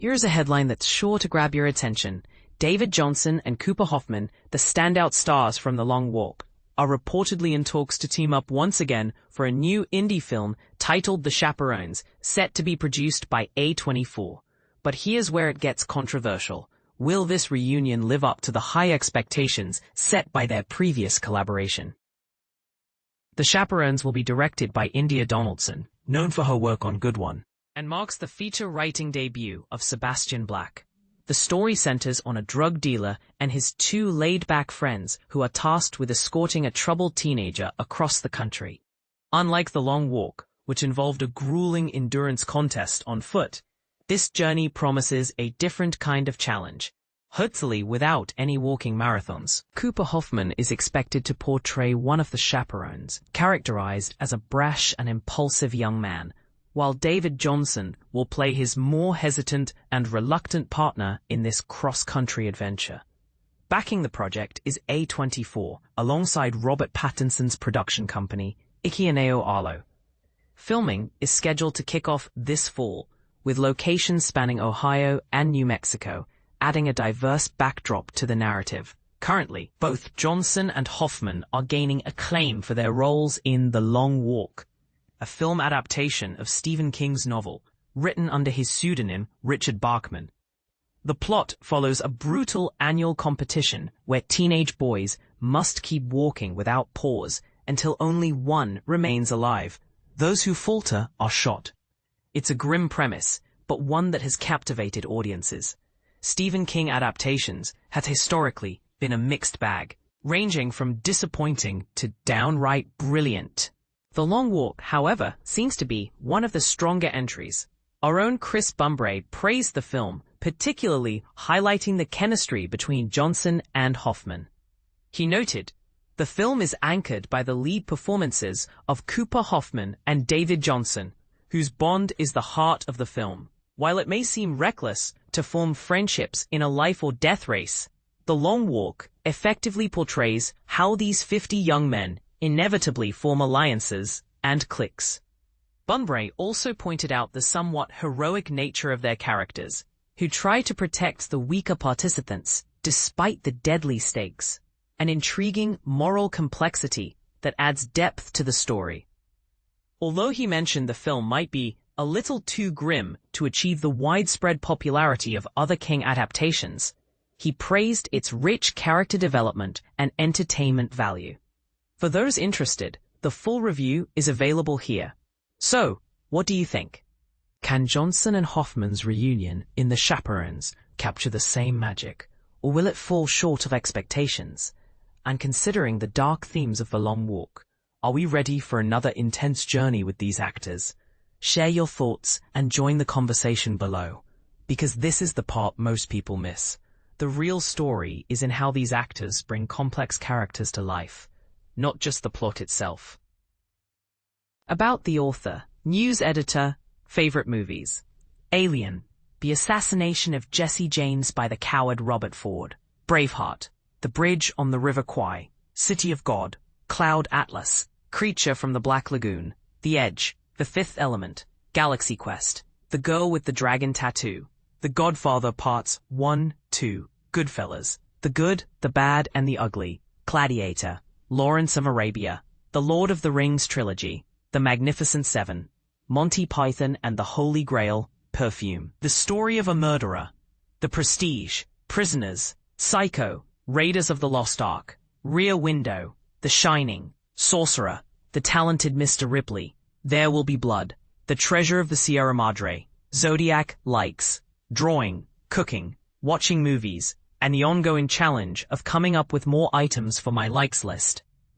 Here's a headline that's sure to grab your attention. Jonsson and Cooper Hoffman, the standout stars from The Long Walk, are reportedly in talks to team up once again for a new indie film titled The Chaperones, set to be produced by A24. But here's where it gets controversial. Will this reunion live up to the high expectations set by their previous collaboration? The Chaperones will be directed by India Donaldson, known for her work on Good One, and marks the feature-writing debut of Sebastian Black. The story centers on a drug dealer and his two laid-back friends who are tasked with escorting a troubled teenager across the country. Unlike The Long Walk, which involved a grueling endurance contest on foot, this journey promises a different kind of challenge, hopefully without any walking marathons. Cooper Hoffman is expected to portray one of the chaperones, characterized as a brash and impulsive young man, while Jonsson will play his more hesitant and reluctant partner in this cross-country adventure. Backing the project is A24, alongside Robert Pattinson's production company, Icki and Eneo Arlo. Filming is scheduled to kick off this fall, with locations spanning Ohio and New Mexico, adding a diverse backdrop to the narrative. Currently, both Jonsson and Hoffman are gaining acclaim for their roles in The Long Walk, a film adaptation of Stephen King's novel, written under his pseudonym Richard Bachman. The plot follows a brutal annual competition where teenage boys must keep walking without pause until only one remains alive. Those who falter are shot. It's a grim premise, but one that has captivated audiences. Stephen King adaptations have historically been a mixed bag, ranging from disappointing to downright brilliant. The Long Walk, however, seems to be one of the stronger entries. Our own Chris Bumbray praised the film, particularly highlighting the chemistry between Jonsson and Hoffman. He noted, "The film is anchored by the lead performances of Cooper Hoffman and Jonsson, whose bond is the heart of the film. While it may seem reckless to form friendships in a life-or-death race, The Long Walk effectively portrays how these 50 young men inevitably form alliances and cliques." Bunbury also pointed out the somewhat heroic nature of their characters, who try to protect the weaker participants despite the deadly stakes, an intriguing moral complexity that adds depth to the story. Although he mentioned the film might be a little too grim to achieve the widespread popularity of other King adaptations, he praised its rich character development and entertainment value. For those interested, the full review is available here. So, what do you think? Can Jonsson and Hoffman's reunion in The Chaperones capture the same magic, or will it fall short of expectations? And considering the dark themes of The Long Walk, are we ready for another intense journey with these actors? Share your thoughts and join the conversation below, because this is the part most people miss. The real story is in how these actors bring complex characters to life, not just the plot itself. About the author, news editor, favorite movies. Alien, the assassination of Jesse James by the coward Robert Ford. Braveheart, The Bridge on the River Kwai. City of God, Cloud Atlas, Creature from the Black Lagoon. The Edge, The Fifth Element, Galaxy Quest, The Girl with the Dragon Tattoo. The Godfather Parts 1, 2, Goodfellas, The Good, the Bad, and the Ugly. Gladiator, Lawrence of Arabia, The Lord of the Rings Trilogy, The Magnificent Seven, Monty Python and the Holy Grail, Perfume, The Story of a Murderer, The Prestige, Prisoners, Psycho, Raiders of the Lost Ark, Rear Window, The Shining, Sorcerer, The Talented Mr. Ripley, There Will Be Blood, The Treasure of the Sierra Madre, Zodiac, Likes, Drawing, Cooking, Watching Movies, and the ongoing challenge of coming up with more items for my likes list.